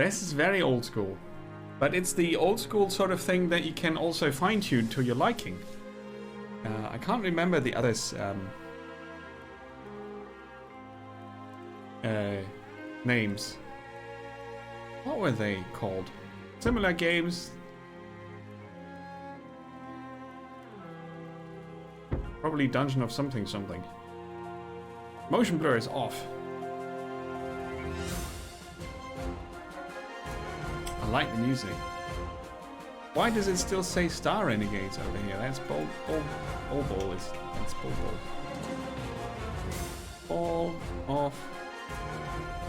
This is very old school. But it's the old school sort of thing that you can also fine-tune to your liking. I can't remember the others' names. What were they called? Similar games. Probably Dungeon of something something. Motion blur is off. I like the music. Why does it still say Star Renegades over here? That's Ball is that's Ball. Ball off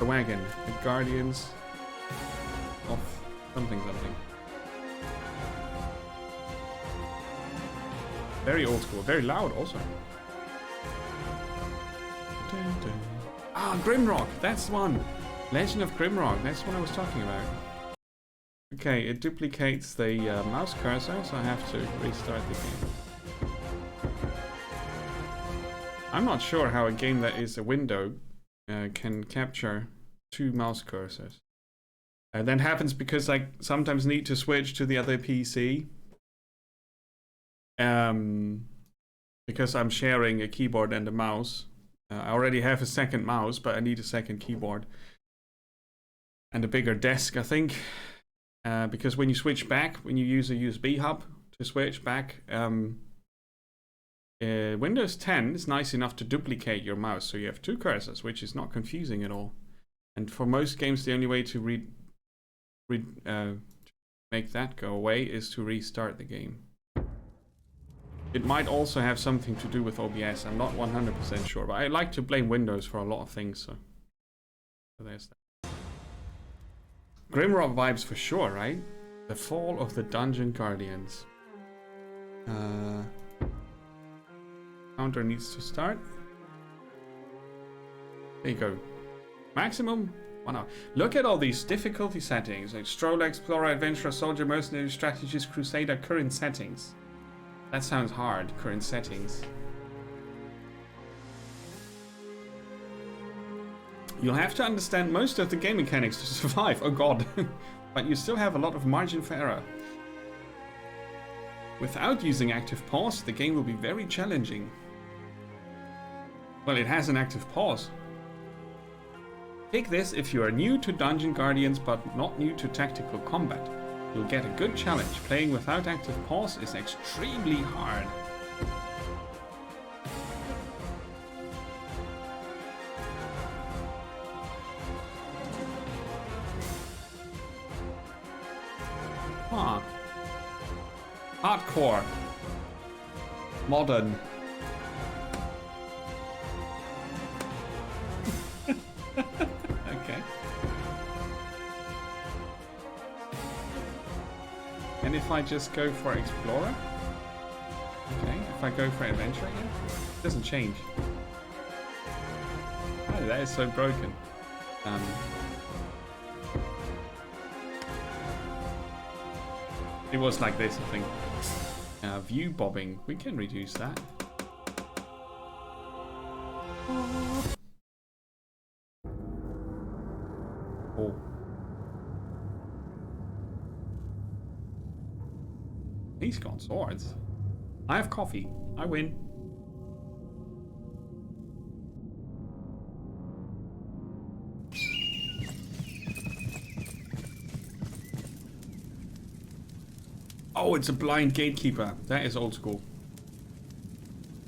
the wagon. The Guardians of something. Very old school, very loud also. Ah, Grimrock, that's the one. Legend of Grimrock, that's what I was talking about. Okay, it duplicates the mouse cursor, so I have to restart the game. I'm not sure how a game that is a window can capture two mouse cursors. That happens because I sometimes need to switch to the other PC. Because I'm sharing a keyboard and a mouse. I already have a second mouse, but I need a second keyboard. And a bigger desk, I think. Because when you switch back, when you use a USB hub to switch back, Windows 10 is nice enough to duplicate your mouse. So you have two cursors, which is not confusing at all. And for most games, the only way to make that go away is to restart the game. It might also have something to do with OBS. I'm not 100% sure, but I like to blame Windows for a lot of things. So there's that. Grimrock vibes for sure, right? The Fall of the Dungeon Guardians. Counter needs to start. There you go. Maximum 1 hour. Look at all these difficulty settings like Stroller, Explorer, Adventurer, Soldier, Mercenary, Strategist, Crusader, current settings. That sounds hard, current settings. You'll have to understand most of the game mechanics to survive, oh god. But you still have a lot of margin for error. Without using active pause, the game will be very challenging. Well, it has an active pause. Take this if you are new to Dungeon Guardians but not new to tactical combat. You'll get a good challenge. Playing without active pause is extremely hard. Huh. Hardcore. Modern. Okay. And if I just go for Explorer? Okay, if I go for Adventure again? It doesn't change. Oh, that is so broken. It was like this, I think. View bobbing, we can reduce that. Oh. He's got swords. I have coffee. I win. Oh, it's a blind gatekeeper. That is old school.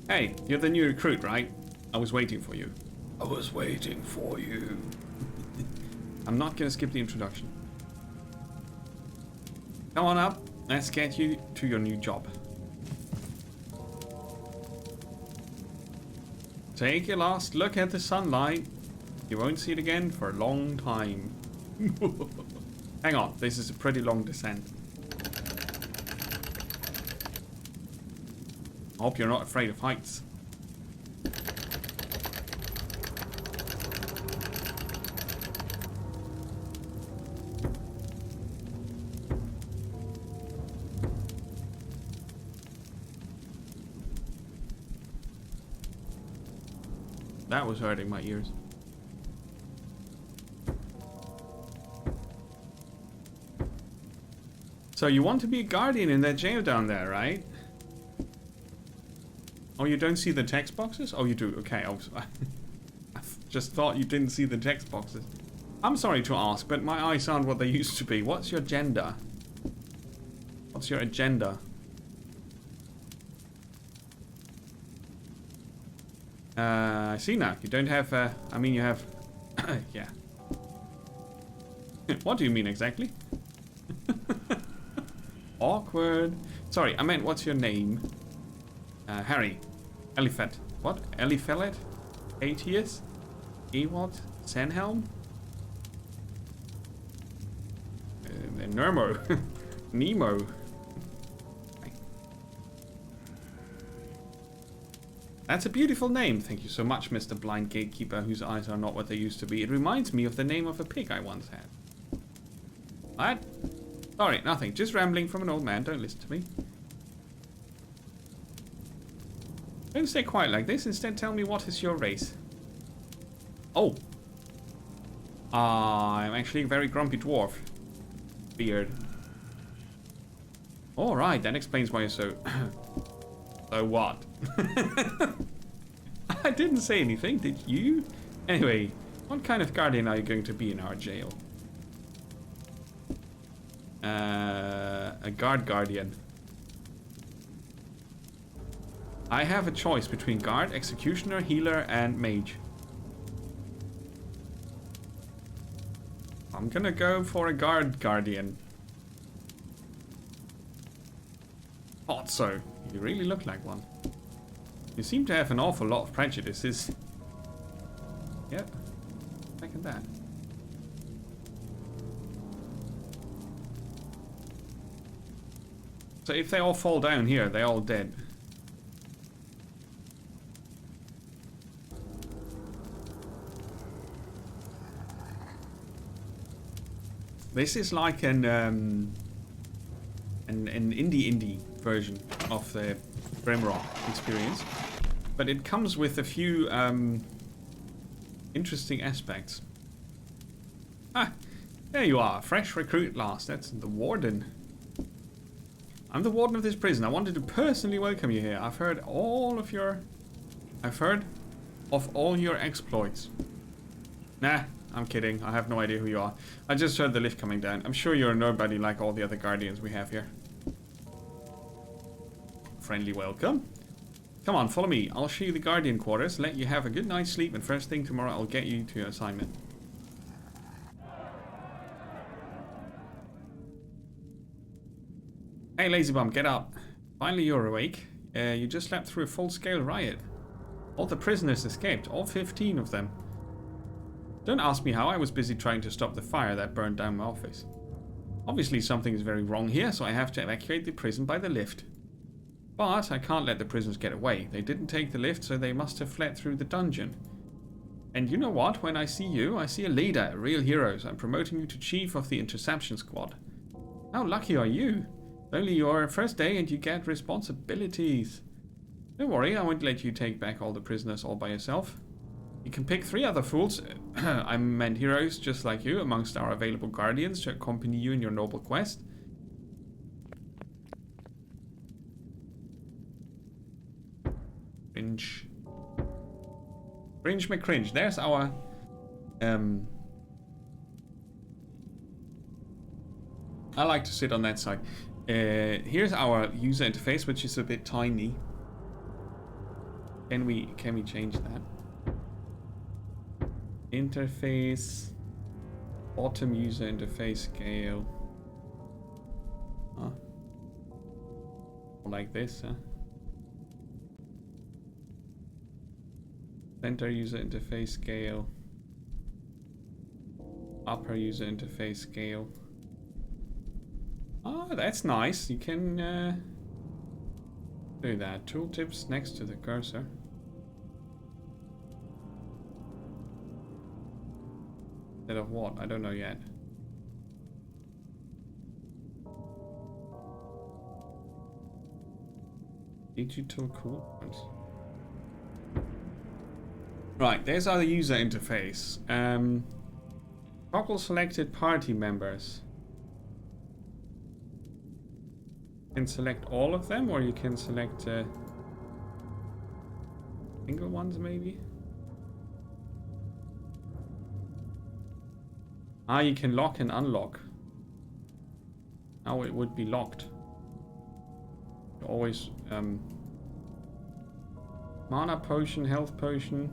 Hey, you're the new recruit, right? I was waiting for you. I was waiting for you. I'm not gonna skip the introduction. Come on up. Let's get you to your new job. Take your last look at the sunlight. You won't see it again for a long time. Hang on, this is a pretty long descent. I hope you're not afraid of heights. That was hurting my ears. So you want to be a guardian in that jail down there, right? Oh, you don't see the text boxes? Oh, you do. Okay. I just thought you didn't see the text boxes. I'm sorry to ask, but my eyes aren't what they used to be. What's your gender? What's your agenda? I see now. You don't have, I mean, you have... yeah. What do you mean exactly? Awkward. Sorry, I meant what's your name? Harry. Eliphet. What? Eliphelet? Aetius? Ewald? Sanhelm? Nermo. Nemo. That's a beautiful name. Thank you so much, Mr. Blind Gatekeeper, whose eyes are not what they used to be. It reminds me of the name of a pig I once had. What? Sorry, nothing. Just rambling from an old man. Don't listen to me. Don't stay quiet like this. Instead, tell me what is your race. Oh. I'm actually a very grumpy dwarf. Beard. Alright, that explains why you're so... So what? I didn't say anything, did you? Anyway, what kind of guardian are you going to be in our jail? A guardian. I have a choice between guard, executioner, healer, and mage. I'm gonna go for a guardian. Thought so. You really look like one. You seem to have an awful lot of prejudices. Yep. Second that. So if they all fall down here, they're all dead. This is like an indie version of the Grimrock experience, but it comes with a few interesting aspects. Ah, there you are, fresh recruit at last. That's the warden. I'm the warden of this prison. I wanted to personally welcome you here. I've heard of all your exploits. Nah, I'm kidding. I have no idea who you are. I just heard the lift coming down. I'm sure you're nobody like all the other guardians we have here. Friendly welcome. Come on, follow me. I'll show you the guardian quarters, let you have a good night's sleep, and first thing tomorrow I'll get you to your assignment. Hey, lazy bum, get up. Finally you're awake. You just slept through a full-scale riot. All the prisoners escaped, all 15 of them. Don't ask me how. I was busy trying to stop the fire that burned down my office. Obviously something is very wrong here, so I have to evacuate the prison by the lift. But I can't let the prisoners get away. They didn't take the lift, so they must have fled through the dungeon. And you know what? When I see you, I see a leader, a real hero. So I'm promoting you to chief of the interception squad. How lucky are you? Only your first day and you get responsibilities. Don't worry, I won't let you take back all the prisoners all by yourself. You can pick 3 other fools, I meant heroes just like you, amongst our available guardians to accompany you in your noble quest. Cringe. Cringe McCringe. There's our I like to sit on that side. Here's our user interface, which is a bit tiny. Can we change that? Interface, bottom user interface scale. Huh? Like this, huh? Center user interface scale. Upper user interface scale. Oh, that's nice. You can do that. Tooltips next to the cursor. Instead of what? I don't know yet. Digital coolpoints. Right, there's our user interface. Toggle selected party members. can select all of them, or you can select single ones maybe. Ah, you can lock and unlock. Now it would be locked. Always mana potion, health potion.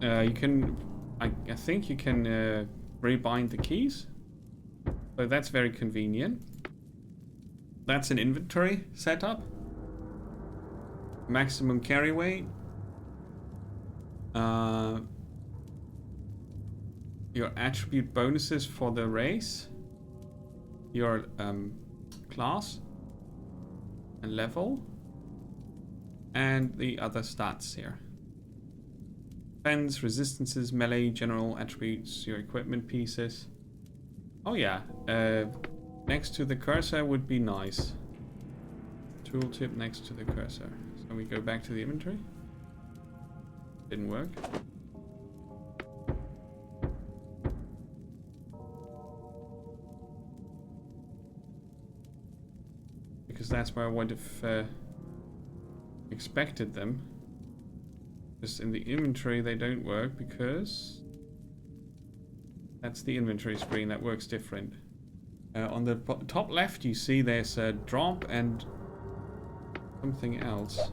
You can, I think you can rebind the keys. So that's very convenient. That's an inventory setup. Maximum carry weight. Your attribute bonuses for the race. Your class and level. And the other stats here. Defense, resistances, melee, general attributes, your equipment pieces. Oh yeah, next to the cursor would be nice. Tooltip next to the cursor. So we go back to the inventory. Didn't work. Because that's where I would have expected them. Just in the inventory they don't work because that's the inventory screen that works different. On the top left you see there's a drop and something else.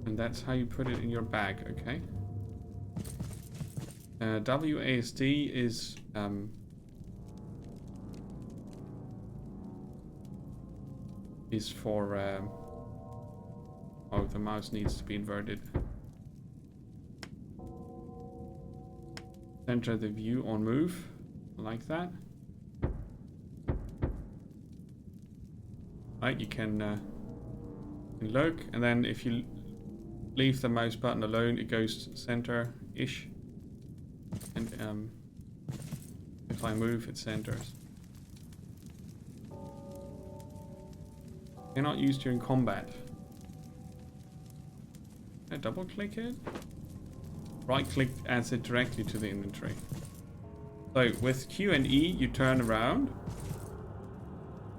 And that's how you put it in your bag, okay? WASD is for oh, the mouse needs to be inverted. Center the view on move, like that. Right, you can look, and then if you leave the mouse button alone, it goes center-ish. And if I move, it centers. Cannot use during combat. Can I double click it? Right click adds it directly to the inventory. So with Q and E you turn around.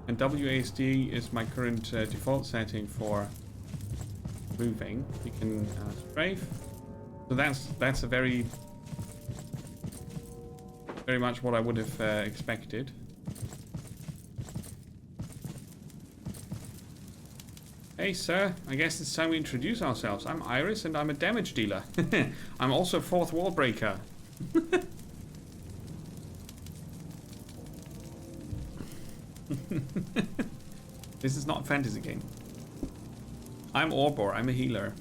And WASD is my current default setting for moving. You can strafe. So that's a very much what I would have expected. Hey sir, I guess it's time we introduce ourselves. I'm Iris and I'm a damage dealer. I'm also fourth wall breaker. This is not a fantasy game. I'm Orbor, I'm a healer.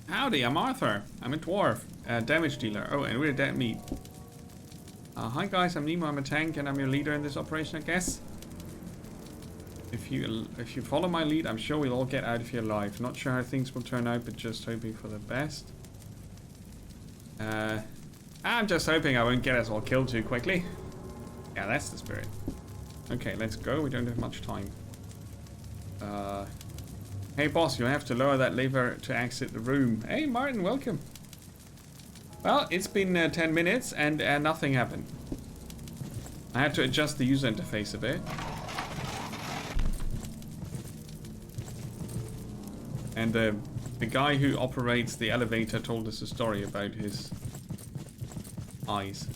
Howdy, I'm Arthur. I'm a dwarf, a damage dealer. Oh, and we're dead meat. Hi guys, I'm Nemo, I'm a tank and I'm your leader in this operation, I guess. If you follow my lead, I'm sure we'll all get out of here alive. Not sure how things will turn out, but just hoping for the best. I'm just hoping I won't get us all killed too quickly. Yeah, that's the spirit. Okay, let's go. We don't have much time. Hey boss, you'll have to lower that lever to exit the room. Hey Martin, welcome. Well, it's been 10 minutes and nothing happened. I had to adjust the user interface a bit. And the guy who operates the elevator told us a story about his eyes.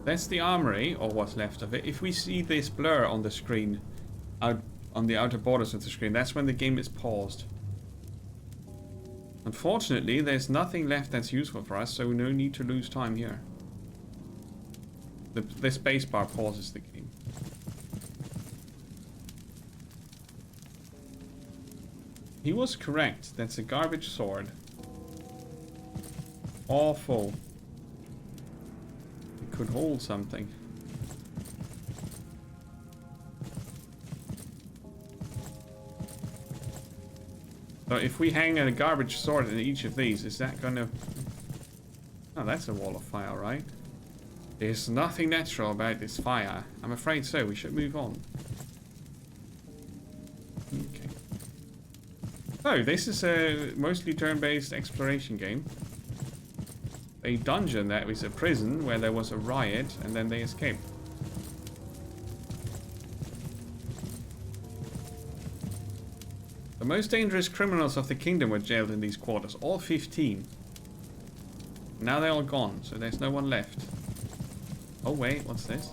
That's the armory, or what's left of it. If we see this blur on the screen, out on the outer borders of the screen, that's when the game is paused. Unfortunately, there's nothing left that's useful for us, so no need to lose time here. The spacebar pauses the game. He was correct. That's a garbage sword. Awful. It could hold something. So if we hang a garbage sword in each of these, is that gonna... Oh, that's a wall of fire, right? There's nothing natural about this fire. I'm afraid so. We should move on. Okay. So, this is a mostly turn-based exploration game. a dungeon that was a prison where there was a riot and then they escaped. The most dangerous criminals of the kingdom were jailed in these quarters, all 15. Now they're all gone, so there's no one left. Oh wait, what's this?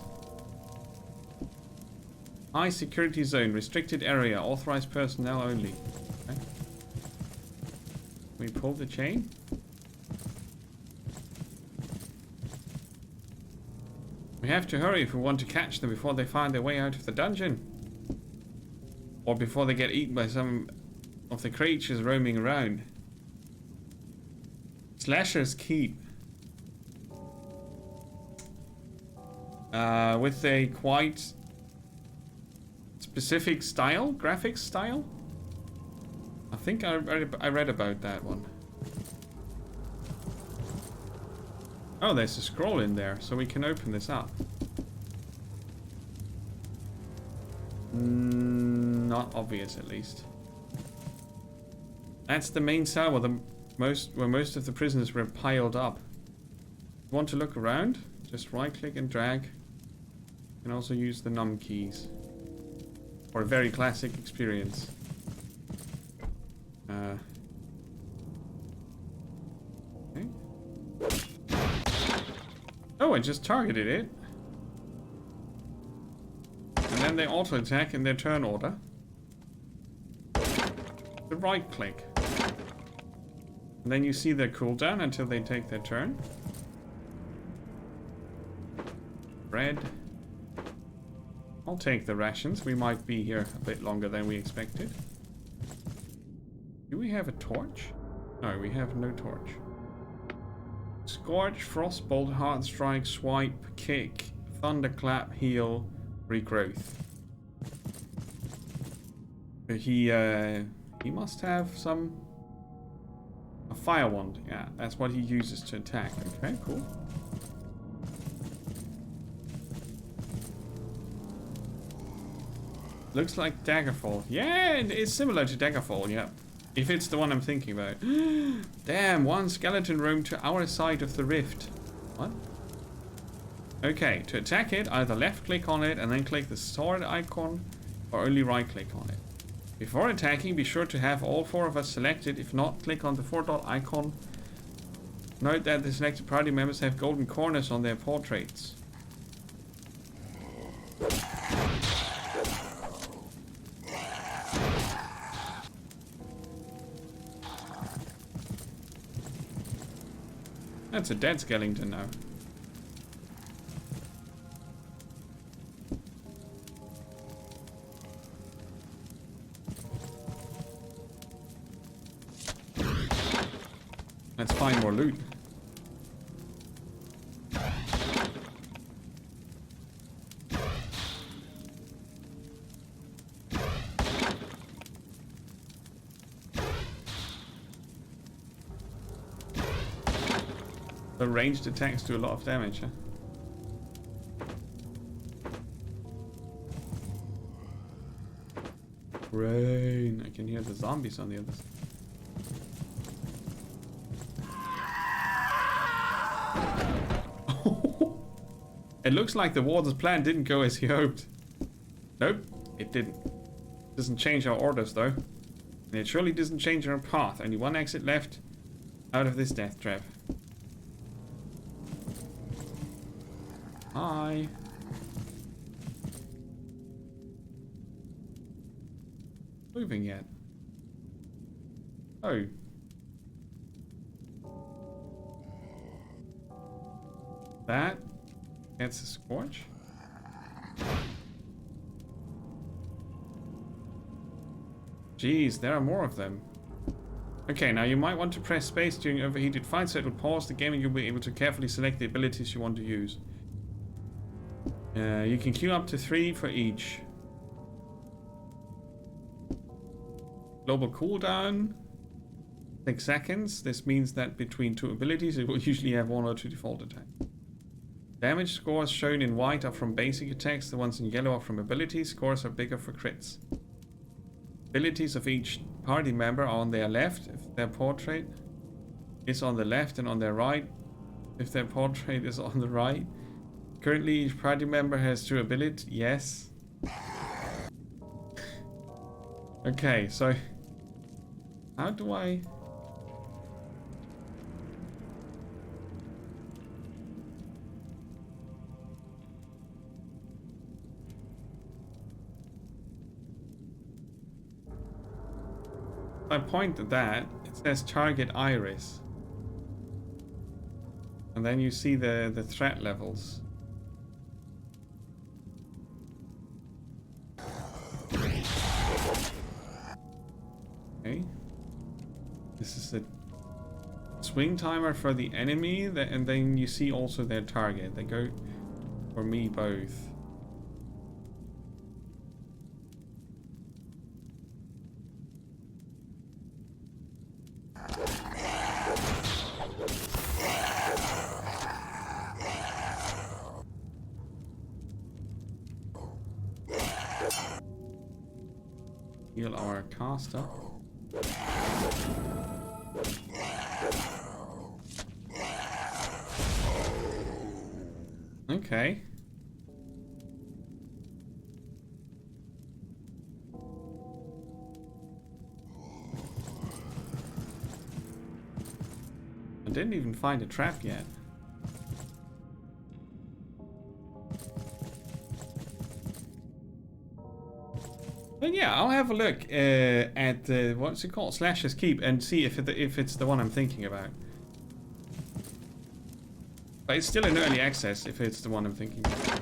High security zone, restricted area, authorized personnel only. Okay. We pull the chain? We have to hurry if we want to catch them before they find their way out of the dungeon. Or before they get eaten by some of the creatures roaming around. Slasher's Keep. With a quite specific style, graphics style. I think I read about that one. Oh, there's a scroll in there, so we can open this up. Not obvious, at least. That's the main cell where most of the prisoners were piled up. Want to look around? Just right-click and drag. You can also use the num keys for a very classic experience. Okay. Oh, I just targeted it. And then they auto-attack in their turn order. The right-click. And then you see their cooldown until they take their turn. Bread. I'll take the rations. We might be here a bit longer than we expected. Do we have a torch? No, we have no torch. Scorch, Frostbolt, Hard Strike, Swipe, Kick, Thunderclap, Heal, Regrowth. He must have some... A Fire Wand. Yeah, that's what he uses to attack. Okay, cool. Looks like Daggerfall. Yeah, it's similar to Daggerfall, yeah. If it's the one I'm thinking about. Damn, one skeleton roamed to our side of the rift. What? Okay, to attack it, either left click on it and then click the sword icon, or only right click on it. Before attacking, be sure to have all 4 of us selected. If not, click on the 4-dot icon. Note that the selected party members have golden corners on their portraits. That's a dead skeleton now. Let's find more loot. The ranged attacks do a lot of damage, huh? Rain. I can hear the zombies on the other side. It looks like the warden's plan didn't go as he hoped. Nope, it didn't. Doesn't change our orders though. And it surely doesn't change our path. Only one exit left out of this death trap. Hi. Moving yet? Oh. That gets a scorch. Jeez, there are more of them. Okay, now you might want to press space during overheated fights so it will pause the game and you'll be able to carefully select the abilities you want to use. You can queue up to 3 for each. Global cooldown, 6 seconds. This means that between 2 abilities it will usually have 1 or 2 default attacks. Damage scores shown in white are from basic attacks, the ones in yellow are from abilities. Scores are bigger for crits. Abilities of each party member are on their left if their portrait is on the left, and on their right if their portrait is on the right. Currently, each party member has 2 abilities. Yes. Okay, so how do I... I point at that, it says target iris. And then you see the threat levels. Okay. This is the swing timer for the enemy, and then you see also their target. They go for me both. Heal our caster. Okay. I didn't even find a trap yet. But yeah, I'll have a look at what's it called, Slash's Keep, and see if it's the one I'm thinking about. But it's still in early access if it's the one I'm thinking about.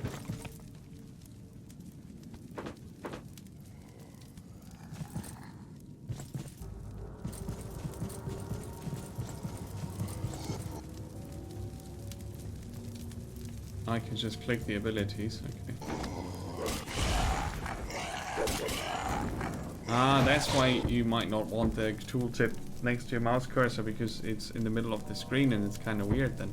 I can just click the abilities. Okay. Ah, that's why you might not want the tooltip next to your mouse cursor, because it's in the middle of the screen and it's kind of weird then.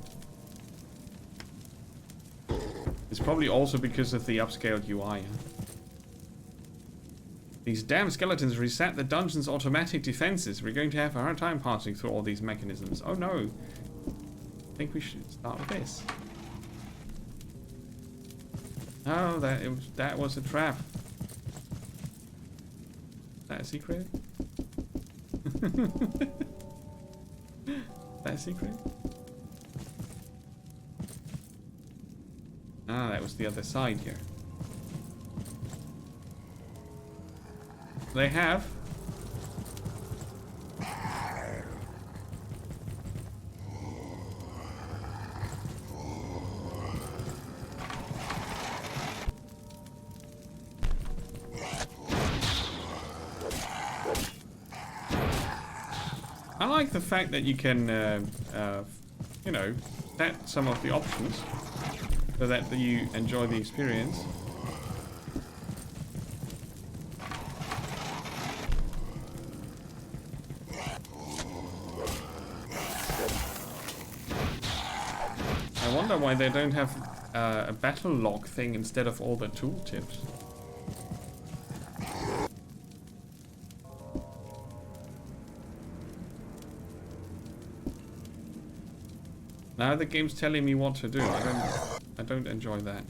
It's probably also because of the upscaled UI. Huh? These damn skeletons reset the dungeon's automatic defenses. We're going to have a hard time passing through all these mechanisms. Oh no. I think we should start with this. Oh, that was a trap. Is that a secret? Is that a secret? Ah, that was the other side here. They have. I like the fact that you can, you know, set some of the options so that you enjoy the experience. I wonder why they don't have a battle log thing instead of all the tooltips. Now the game's telling me what to do. I don't enjoy that.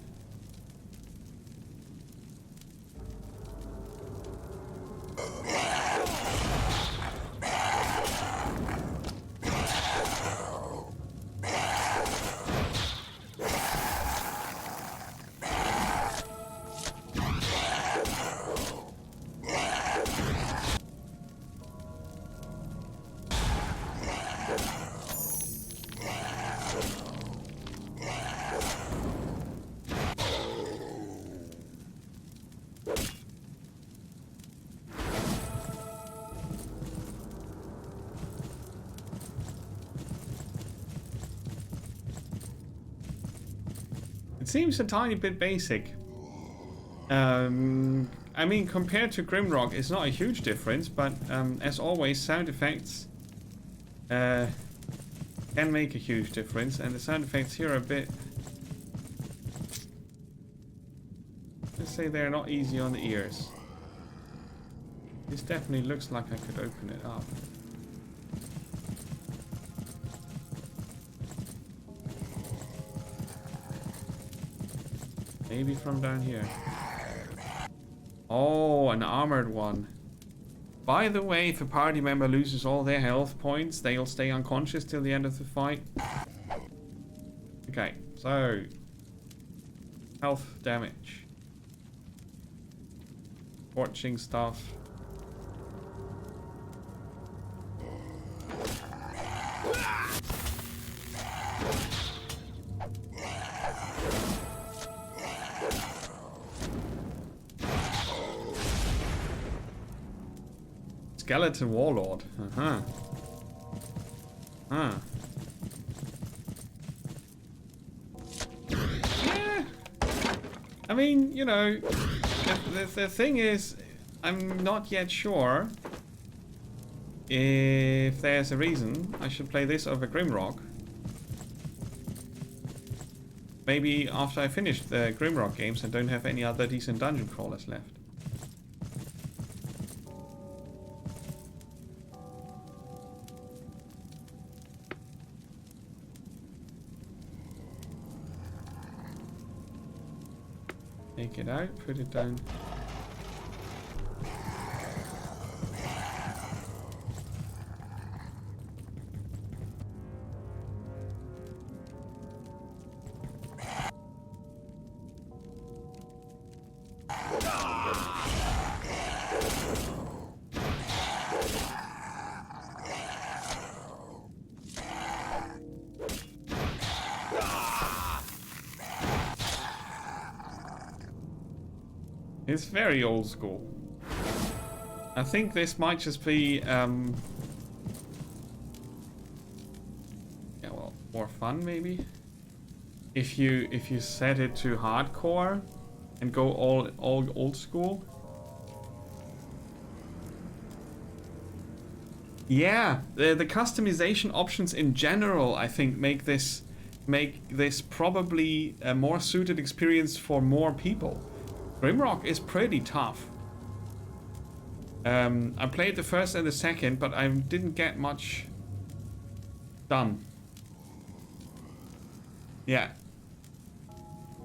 It seems a tiny bit basic. I mean, compared to Grimrock, it's not a huge difference, but as always, sound effects can make a huge difference, and the sound effects here are a bit... let's say they're not easy on the ears. This definitely looks like I could open it up. Maybe from down here. Oh, an armored one. By the way, if a party member loses all their health points, they'll stay unconscious till the end of the fight. Okay, so health damage. Watching stuff. Skeleton Warlord. Uh-huh. Huh. Yeah. I mean, you know, the thing is, I'm not yet sure if there's a reason I should play this over Grimrock. Maybe after I finish the Grimrock games and don't have any other decent dungeon crawlers left. Take it out, put it down. It's very old school. I think this might just be, yeah, well, more fun maybe. If you set it to hardcore and go all old school. Yeah, the customization options in general, I think, make this probably a more suited experience for more people. Grimrock is pretty tough. I played the first and the second, but I didn't get much done. Yeah.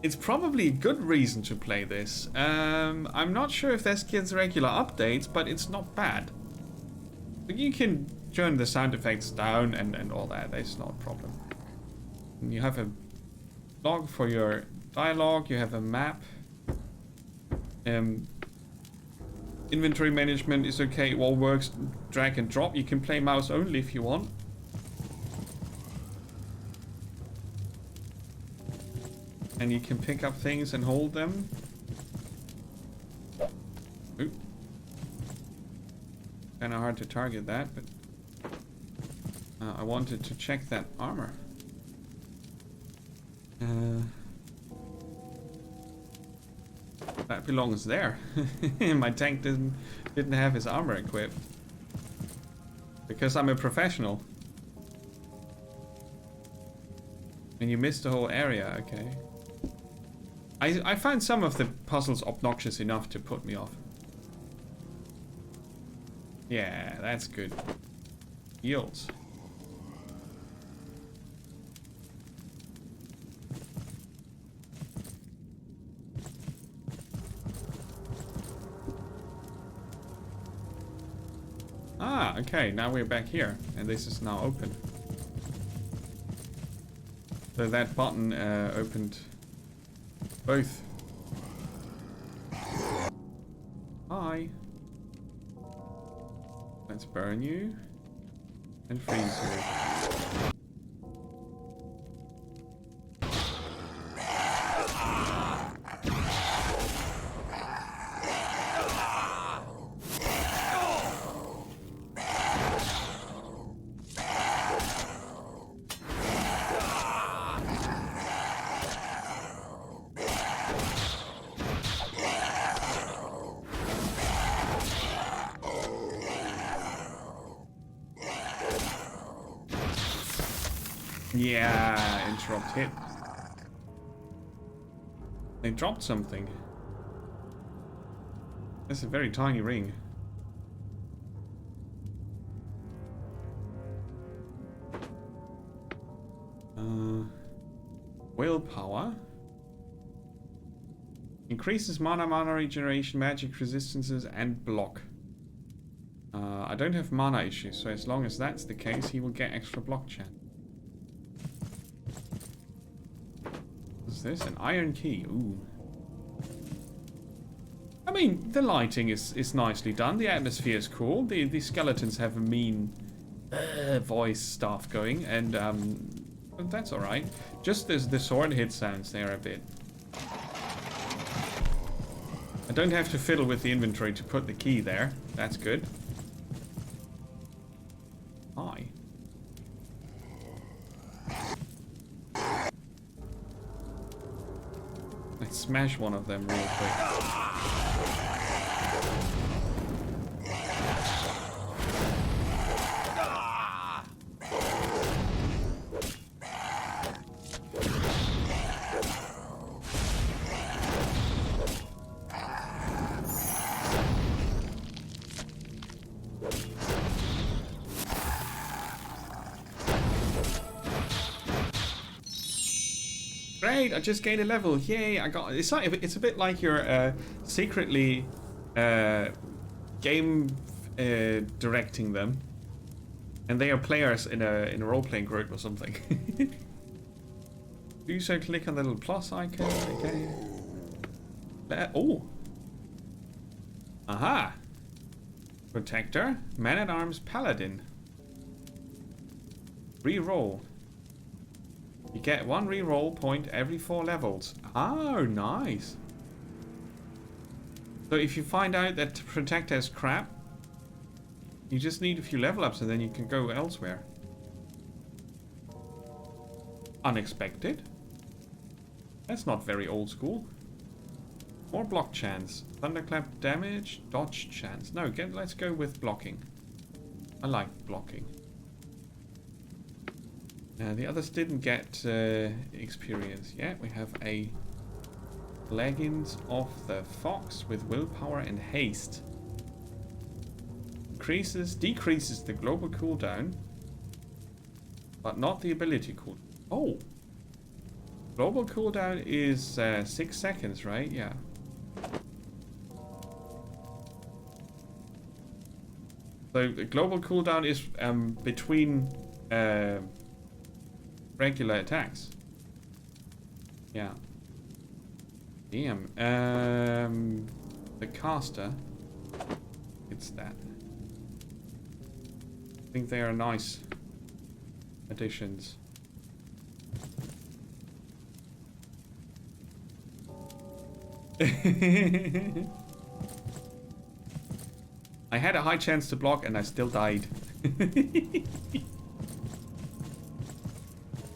It's probably a good reason to play this. I'm not sure if this gets regular updates, but it's not bad. You can turn the sound effects down and all that. That's not a problem. And you have a log for your dialogue. You have a map. Inventory management is okay. It all works. Drag and drop. You can play mouse only if you want. And you can pick up things and hold them. Ooh. Kind of hard to target that, but I wanted to check that armor. That belongs there. My tank didn't have his armor equipped. Because I'm a professional. And you missed the whole area, okay. I find some of the puzzles obnoxious enough to put me off. Yeah, that's good. Yields. Ah, okay, now we're back here, and this is now open. So that button opened both. Hi. Let's burn you and freeze you. Yeah, interrupt hit. They dropped something. That's a very tiny ring. Willpower. Increases mana regeneration, magic resistances, and block. I don't have mana issues, so as long as that's the case, he will get extra block chance. What's this? An iron key. Ooh. I mean, the lighting is nicely done. The atmosphere is cool. The skeletons have a mean voice stuff going, and that's alright. Just the sword hit sounds there a bit. I don't have to fiddle with the inventory to put the key there. That's good. Hi. Let's smash one of them real quick. Great, I just gained a level. Yay, I got it's a bit like you're secretly game directing them. And they are players in a role-playing group or something. Do so, click on the little plus icon. Okay. Oh. Aha. Protector, Man-at-Arms, Paladin. Reroll. You get 1 reroll point every 4 levels. Oh, nice. So if you find out that Protector is crap, you just need a few level ups and then you can go elsewhere. Unexpected. That's not very old school. More block chance. Thunderclap damage, dodge chance. No, let's go with blocking. I like blocking. The others didn't get experience yet. We have a Leggings of the Fox with willpower and haste. Decreases the global cooldown, but not the ability cooldown. Oh! Global cooldown is 6 seconds, right? Yeah. So the global cooldown is between regular attacks. Yeah. Damn. The caster. It's that. I think they are nice additions. I had a high chance to block and I still died.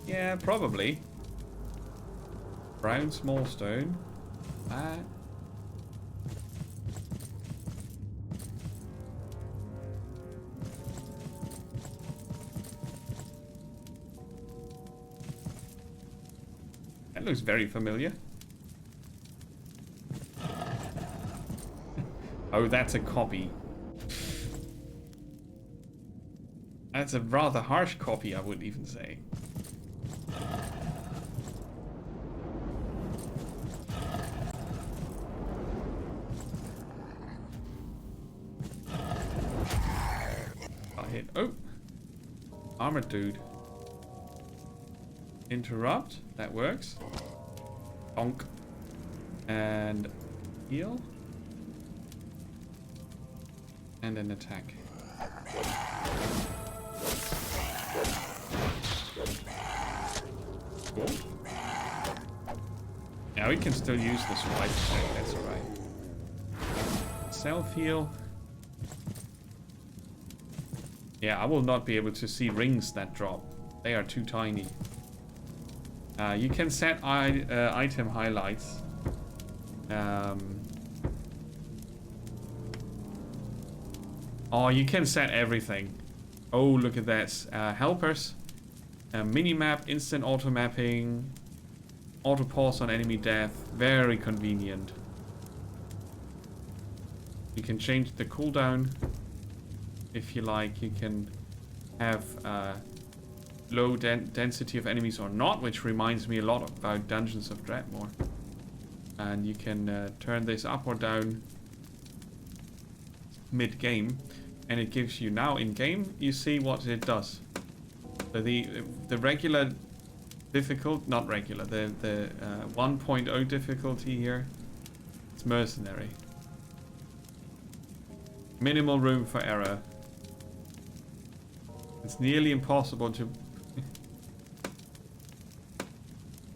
Yeah, probably. Brown small stone. That looks very familiar. Oh, that's a copy. That's a rather harsh copy, I would even say. Oh, armored dude. Interrupt. That works. Bonk. And heal. And an attack. Cool. Now we can still use this white attack. That's alright. Self heal. Yeah, I will not be able to see rings that drop. They are too tiny. You can set item highlights. Oh, you can set everything. Oh, look at that. Helpers. Minimap, instant auto mapping. Auto pause on enemy death. Very convenient. You can change the cooldown. If you like, you can have low density of enemies or not, which reminds me a lot about Dungeons of Dreadmore. And you can turn this up or down mid-game, and it gives you now in-game, you see what it does. So the regular difficult, not regular, the 1.0 difficulty here, it's mercenary. Minimal room for error. It's nearly impossible to...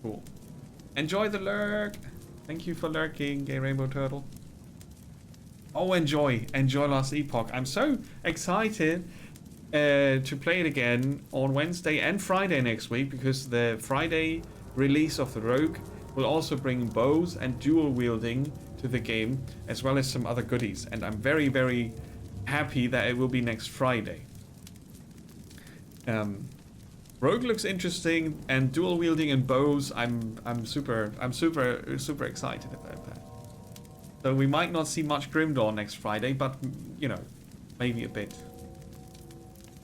Cool. Enjoy the lurk! Thank you for lurking, Gay Rainbow Turtle. Oh, enjoy Last Epoch. I'm so excited to play it again on Wednesday and Friday next week, because the Friday release of the Rogue will also bring bows and dual wielding to the game, as well as some other goodies. And I'm very, very happy that it will be next Friday. Rogue looks interesting, and dual wielding and bows, I'm super excited about that. So we might not see much Grim Dawn next Friday, but you know, maybe a bit.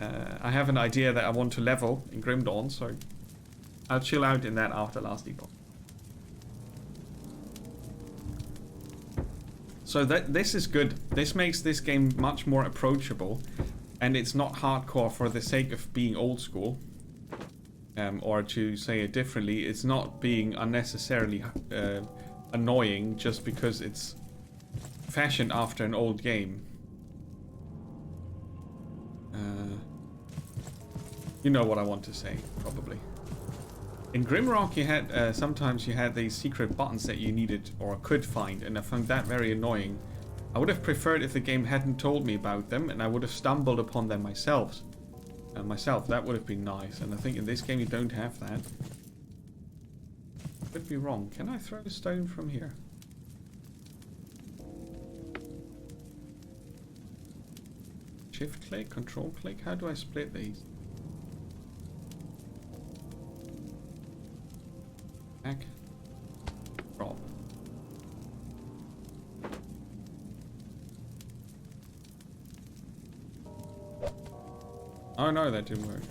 I have an idea that I want to level in Grim Dawn, so I'll chill out in that after Last Epoch. So this is good. This makes this game much more approachable, and it's not hardcore for the sake of being old school. Or to say it differently, it's not being unnecessarily annoying just because it's fashioned after an old game. You know what I want to say, probably. In Grimrock, you had sometimes you had these secret buttons that you needed or could find, and I found that very annoying. I would have preferred if the game hadn't told me about them, and I would have stumbled upon them myself. That would have been nice, and I think in this game you don't have that. Could be wrong. Can I throw a stone from here? Shift click, control click. How do I split these? Back. Drop. Oh no, that didn't work.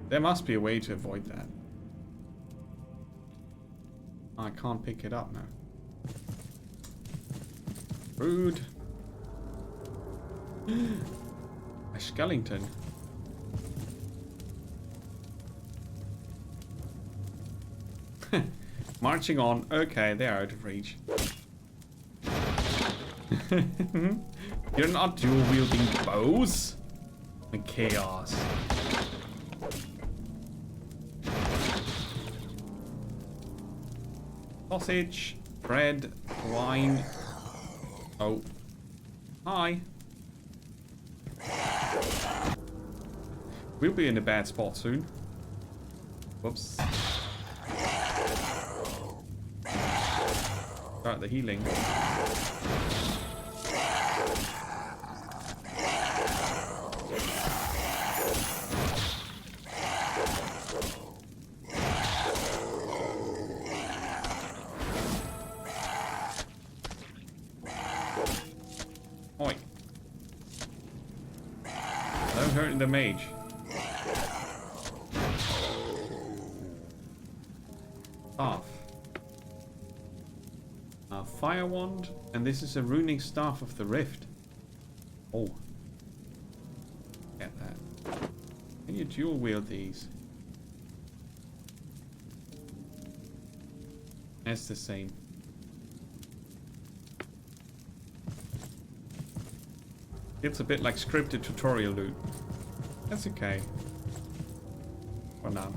There must be a way to avoid that. I can't pick it up now. Rude. A skeleton. Marching on. Okay, they're out of reach. You're not dual wielding bows? The chaos. Sausage, bread, wine. Oh. Hi. We'll be in a bad spot soon. Whoops. Start the healing. Oi. Don't hurt the mage. Staff. A fire wand, and this is a runic staff of the rift. Oh. Get that. Can you dual wield these? It's the same. It's a bit like scripted tutorial loot. That's okay. For now.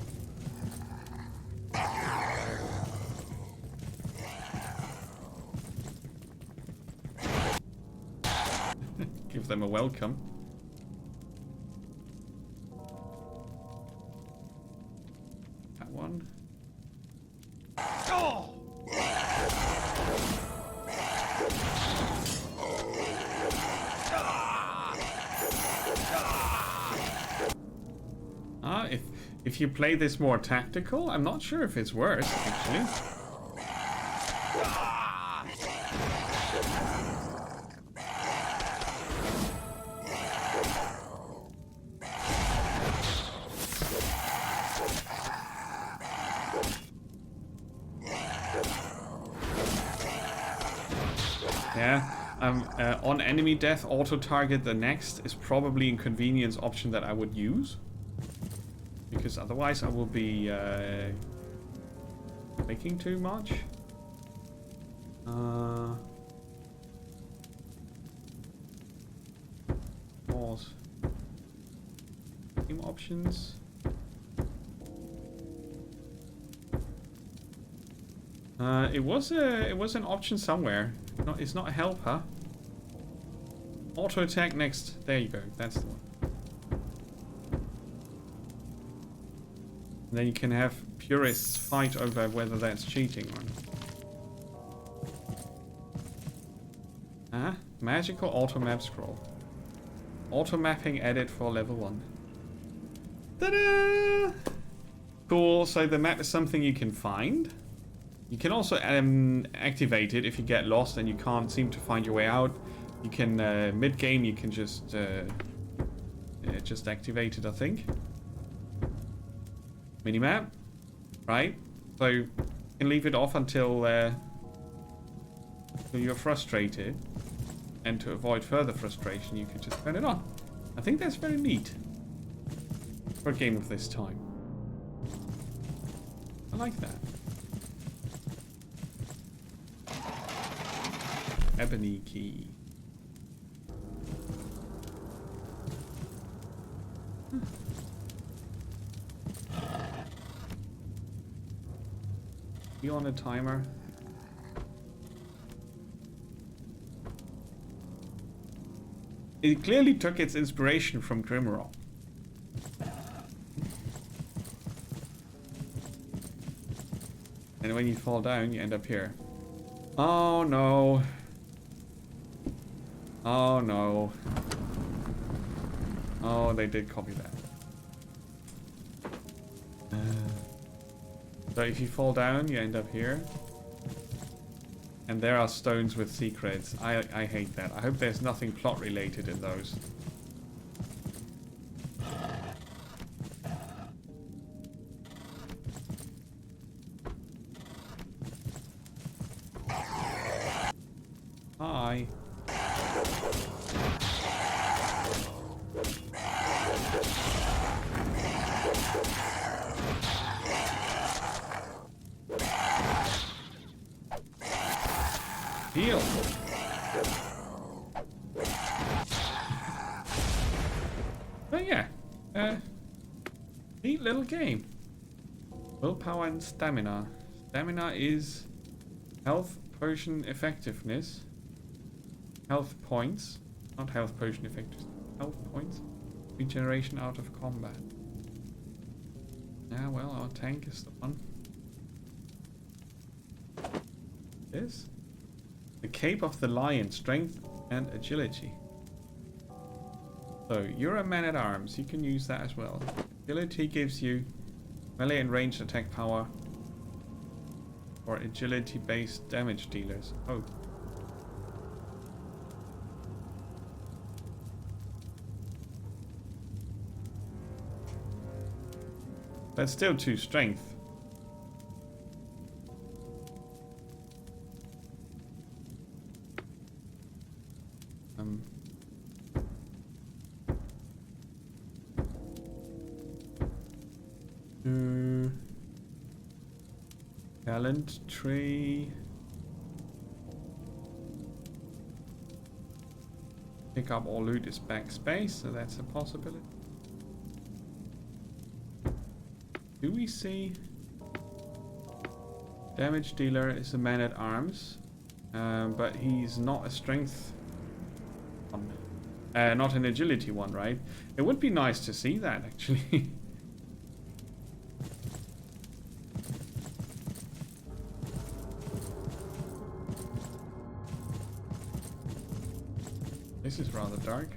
Give them a welcome. That one. Oh! If you play this more tactical, I'm not sure if it's worse, actually. On enemy death, auto target the next is probably a convenience option that I would use. Because otherwise I will be clicking too much. Pause. Game options. It was an option somewhere. No, it's not help, huh? Auto attack next. There you go. That's the one. And then you can have purists fight over whether that's cheating or not. Magical auto map scroll. Auto mapping edit for level 1. Ta-da! Cool. So the map is something you can find. You can also activate it if you get lost and you can't seem to find your way out. You can mid-game. You can just activate it, I think. Minimap, right? So you can leave it off until you're frustrated, and to avoid further frustration, you can just turn it on. I think that's very neat for a game of this time. I like that. Ebony key. You on a timer? It clearly took its inspiration from Grimrock. And when you fall down, you end up here. Oh no. Oh no. Oh, they did copy that. So if you fall down, you end up here. And there are stones with secrets. I hate that. I hope there's nothing plot related in those. Hi. Heal. But yeah, neat little game. Willpower and stamina. Stamina is health potion effectiveness. Health points, not health potion effectiveness. Health points. Regeneration out of combat. Yeah, well, our tank is the one. This. The Cape of the Lion, strength and agility. So you're a man-at-arms, you can use that as well. Agility gives you melee and ranged attack power for agility-based damage dealers. Oh. That's still 2 strength. Talent tree. Pick up all loot is backspace, so that's a possibility. Do we see? Damage dealer is a man at arms, but he's not a strength one. Not an agility one, right? It would be nice to see that, actually. This is rather dark.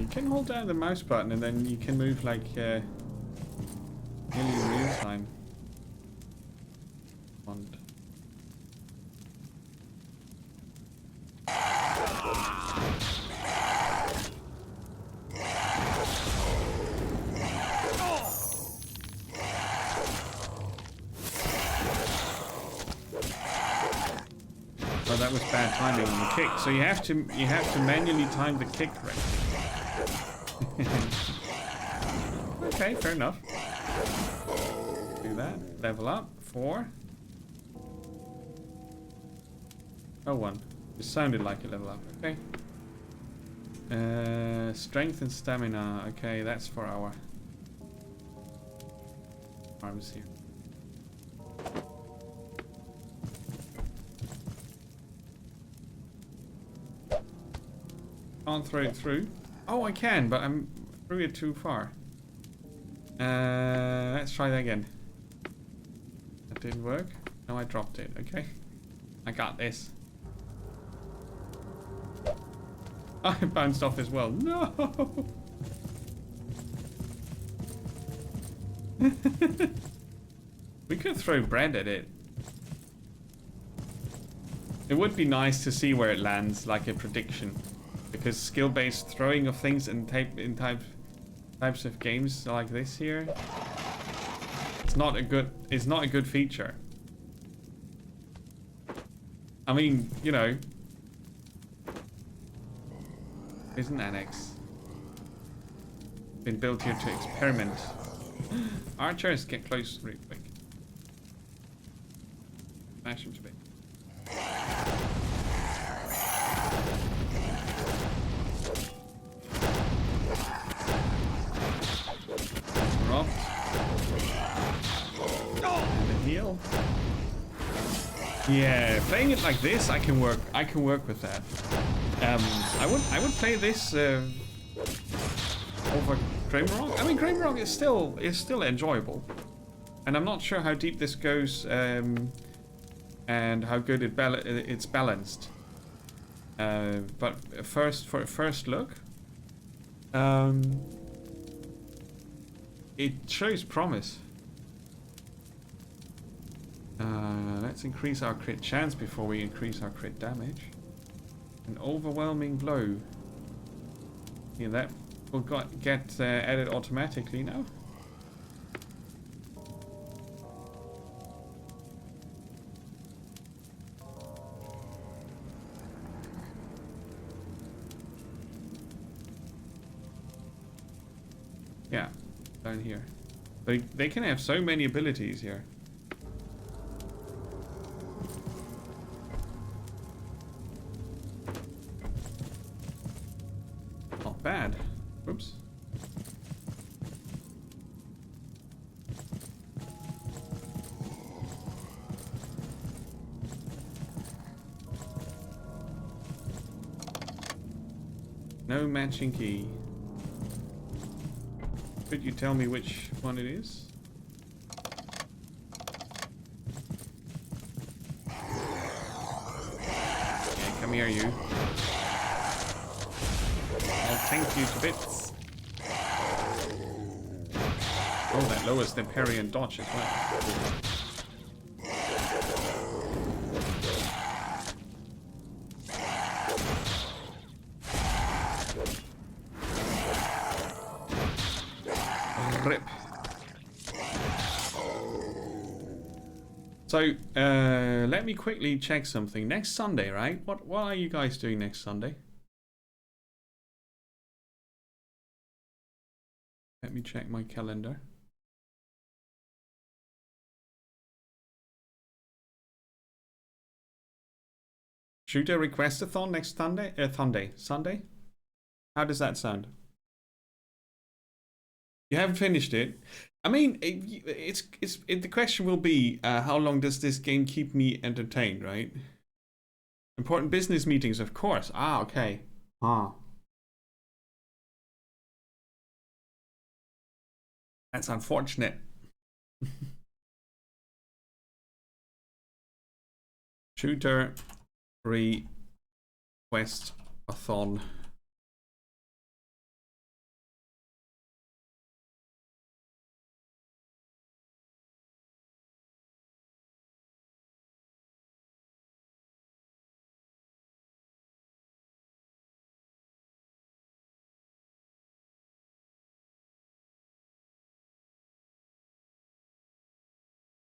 You can hold down the mouse button and then you can move like nearly in real time. And was bad timing on the kick. So you have to manually time the kick correctly. Okay, fair enough. Do that. Level up. 4. Oh, 1. It sounded like a level up. Okay. Strength and stamina. Okay, that's for our arms here. Can't throw it through. Oh, I can, but I'm threw it too far. Let's try that again. That didn't work. No, I dropped it. Okay. I got this. I bounced off as well. No! We could throw bread at it. It would be nice to see where it lands, like a prediction. Because skill-based throwing of things in types of games like this here, it's not a good feature. I mean, you know, there's an annex. Been built here to experiment. Archers, get close really quick. Smash him to bits. And a heal. Yeah, playing it like this, I can work with that. I would play this over Grimrock. I mean, Grimrock is still enjoyable, and I'm not sure how deep this goes and how good it's balanced. But for a first look, it shows promise. Let's increase our crit chance before we increase our crit damage. An overwhelming blow. Yeah, that will get added automatically now. Yeah, down here. They can have so many abilities here. Not bad. Oops. No matching key. Could you tell me which one it is? Yeah, come here, you. I'll tank you to bits. Oh, that lowers the parry and dodge as well. Rip. So, let me quickly check something. Next Sunday, right? What are you guys doing next Sunday? Let me check my calendar. Shooter request-a-thon next Sunday? How does that sound? You haven't finished it. I mean, the question will be, how long does this game keep me entertained, right? Important business meetings, of course. Ah, okay. Ah. That's unfortunate. Shooter request-a-thon.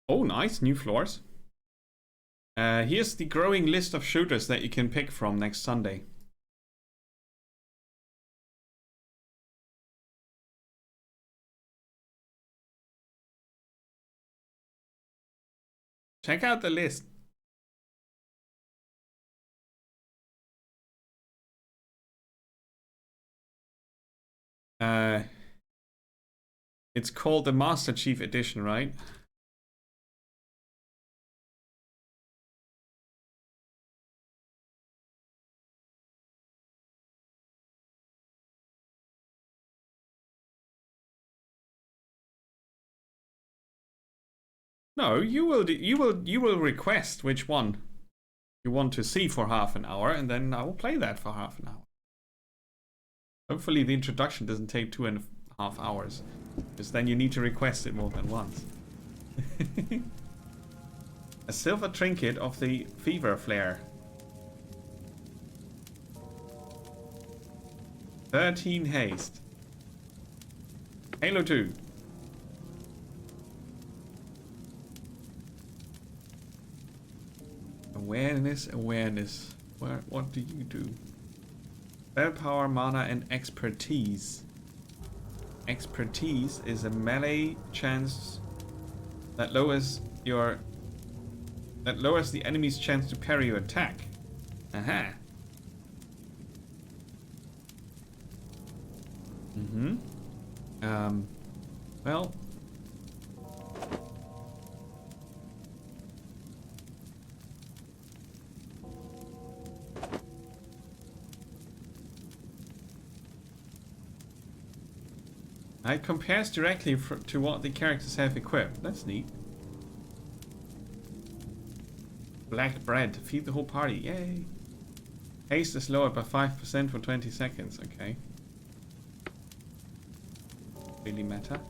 Oh, nice. New floors. Here's the growing list of shooters that you can pick from next Sunday. Check out the list. It's called the Master Chief Edition, right? No, you will request which one you want to see for half an hour, and then I will play that for half an hour. Hopefully the introduction doesn't take 2.5 hours, because then you need to request it more than once. A silver trinket of the fever flare. 13 haste. Halo 2. Awareness. What do you do? Spell power, mana, and expertise. Expertise is a melee chance that lowers the enemy's chance to parry your attack. Aha. Well. It compares directly to what the characters have equipped. That's neat. Black bread. Feed the whole party. Yay. Haste is lowered by 5% for 20 seconds. Okay. Really meta.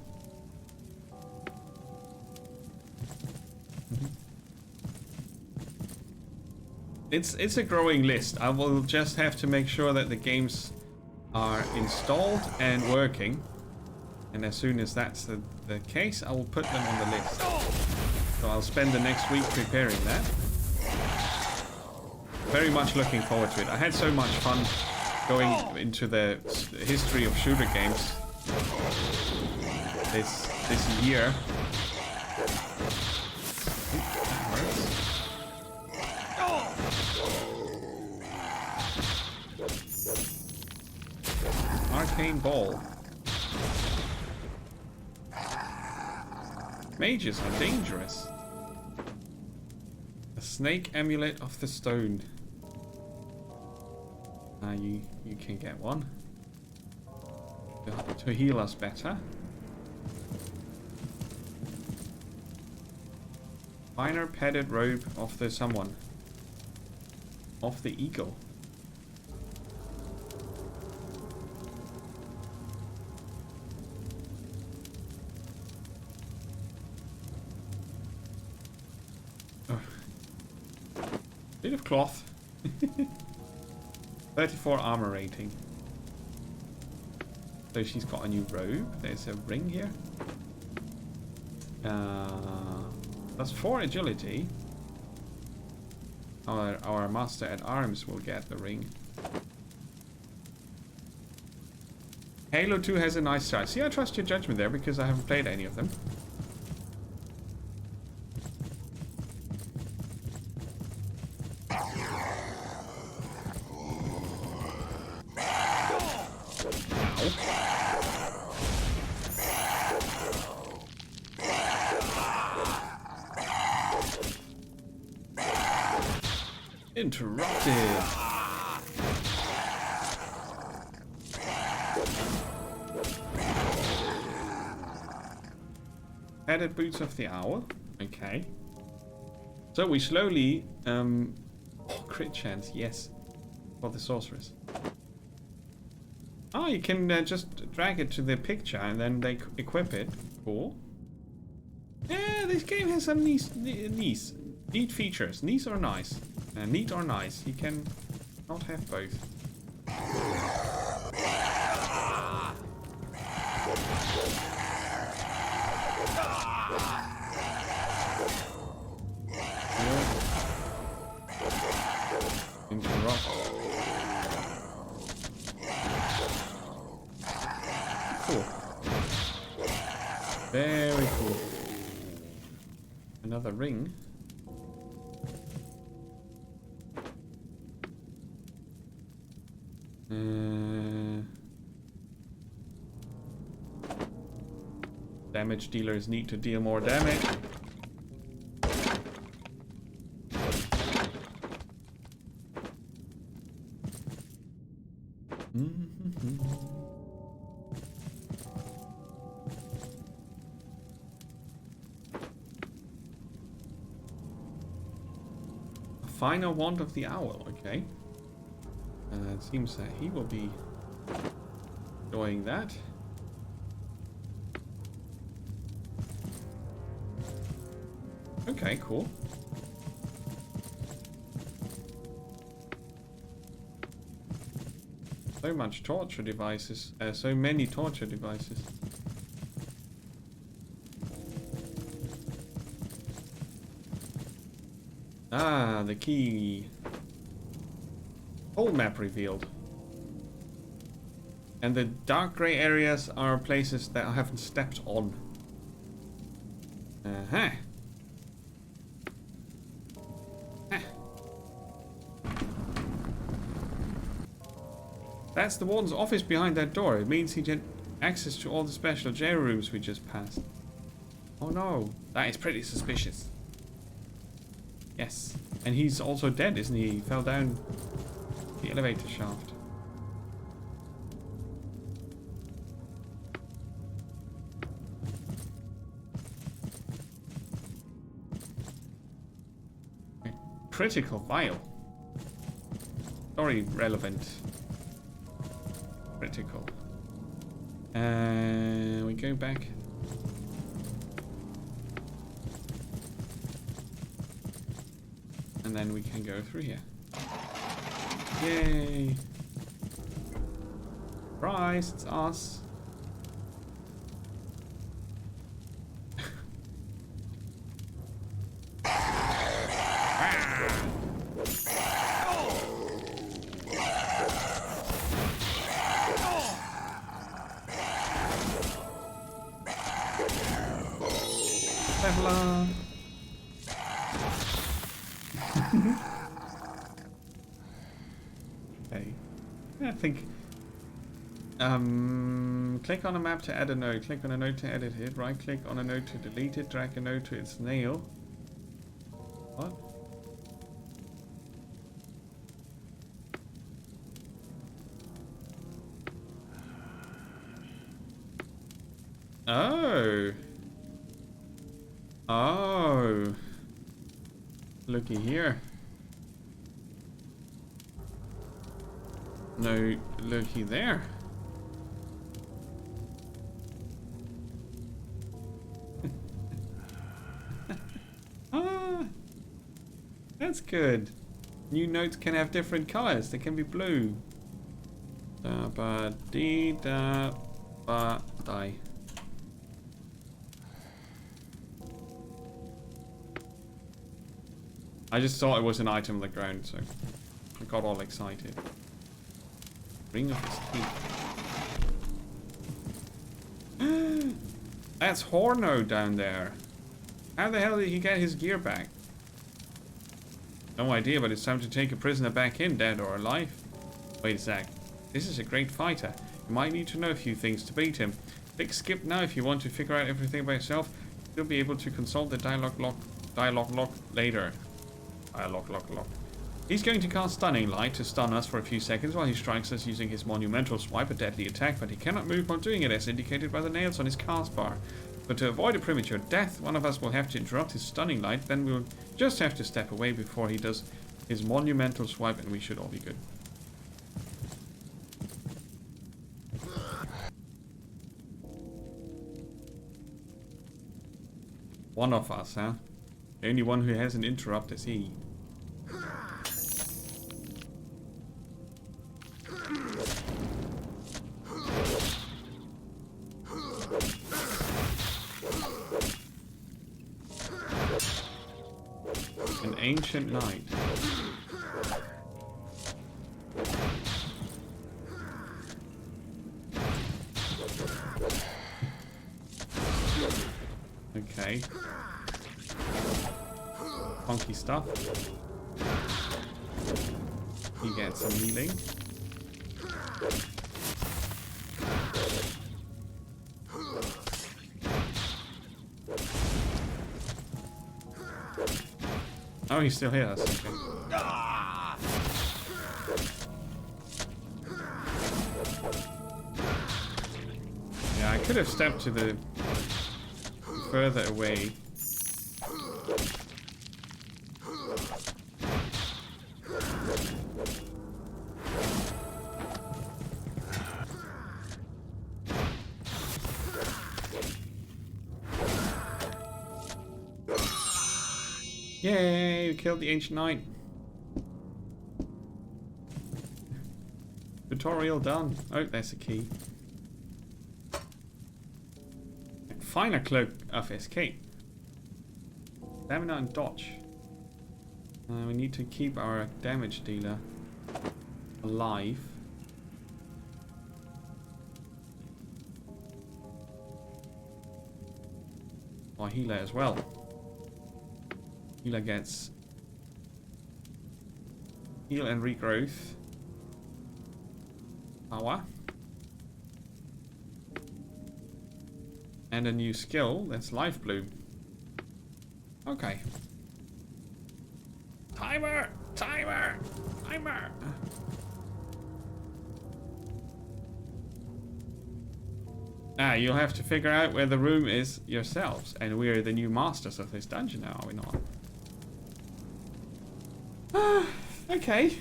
It's a growing list. I will just have to make sure that the games are installed and working. And as soon as that's the case, I will put them on the list. So I'll spend the next week preparing that. Very much looking forward to it. I had so much fun going into the history of shooter games this year. Arcane ball. Mages are dangerous. A snake amulet of the stone. You can get one to heal us better. Finer padded robe of the someone. Of the eagle. Bit of cloth. 34 armor rating. So she's got a new robe. There's a ring here. That's 4 agility. Our master at arms will get the ring. Halo 2 has a nice start. See, I trust your judgment there because I haven't played any of them. Interrupted. Added boots of the owl. Okay. So we slowly crit chance, yes. For the sorceress. Oh, you can just drag it to the picture and then they equip it. Cool. Yeah, this game has some neat features. Neat or nice. Neat or nice. You can not have both. Very cool. Another ring. Damage dealers need to deal more damage. A final wand of the owl, okay. It seems that he will be doing that. Okay, cool. So much torture devices. So many torture devices. Ah, the key. Whole map revealed. And the dark grey areas are places that I haven't stepped on. Uh-huh. That's the warden's office behind that door. It means he had access to all the special jail rooms we just passed. Oh no, that is pretty suspicious. Yes, and he's also dead, isn't he? He fell down the elevator shaft. A critical vial. Story relevant. Critical. We go back. And then we can go through here. Yay! Surprise, it's us. Leveler. Okay. I think click on a map to add a node, click on a node to edit it, right click on a node to delete it, drag a node to its nail. What? Oh. Oh. Looky here. No, looky there. Ah, that's good. New notes can have different colors. They can be blue. Da ba dee da ba die. I just thought it was an item on the ground, so I got all excited. Ring of his teeth. That's Horno down there. How the hell did he get his gear back? No idea, but it's time to take a prisoner back in, dead or alive. Wait a sec. This is a great fighter. You might need to know a few things to beat him. Click skip now if you want to figure out everything by yourself. You'll be able to consult the dialogue log later. Dialogue log. He's going to cast Stunning Light to stun us for a few seconds while he strikes us using his Monumental Swipe, a deadly attack, but he cannot move while doing it as indicated by the nails on his cast bar. But to avoid a premature death, one of us will have to interrupt his Stunning Light, then we'll just have to step away before he does his Monumental Swipe and we should all be good. One of us, huh? The only one who has an interrupt is he. An ancient knight. Okay. Funky stuff. He gets some healing. Oh, he's still here. That's okay. Yeah, I could have stepped to the further away. Yay, we killed the Ancient Knight. Tutorial done. Oh, there's a key. Find a cloak of escape. Stamina and dodge. We need to keep our damage dealer alive. Our healer as well. Healer gets heal and regrowth. Power. And a new skill, that's Life Bloom. Okay. Timer! Timer! Timer! You'll have to figure out where the room is yourselves. And we're the new masters of this dungeon now, are we not? Okay.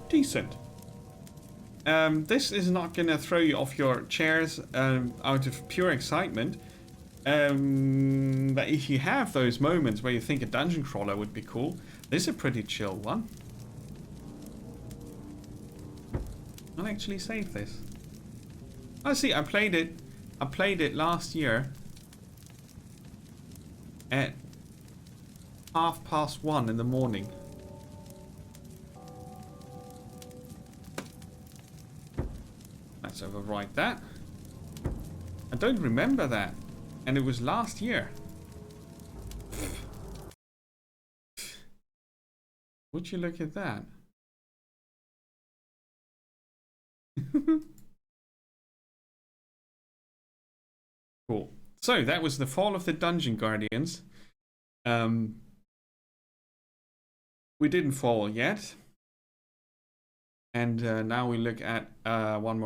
Decent. This is not gonna throw you off your chairs out of pure excitement. But if you have those moments where you think a dungeon crawler would be cool, this is a pretty chill one. I'll actually save this. Oh, see, I played it last year at 1:30 in the morning. Let's overwrite that. I don't remember that. And it was last year. Would you look at that? Cool. So that was the Fall of the Dungeon Guardians. We didn't fall yet. And now we look at one more.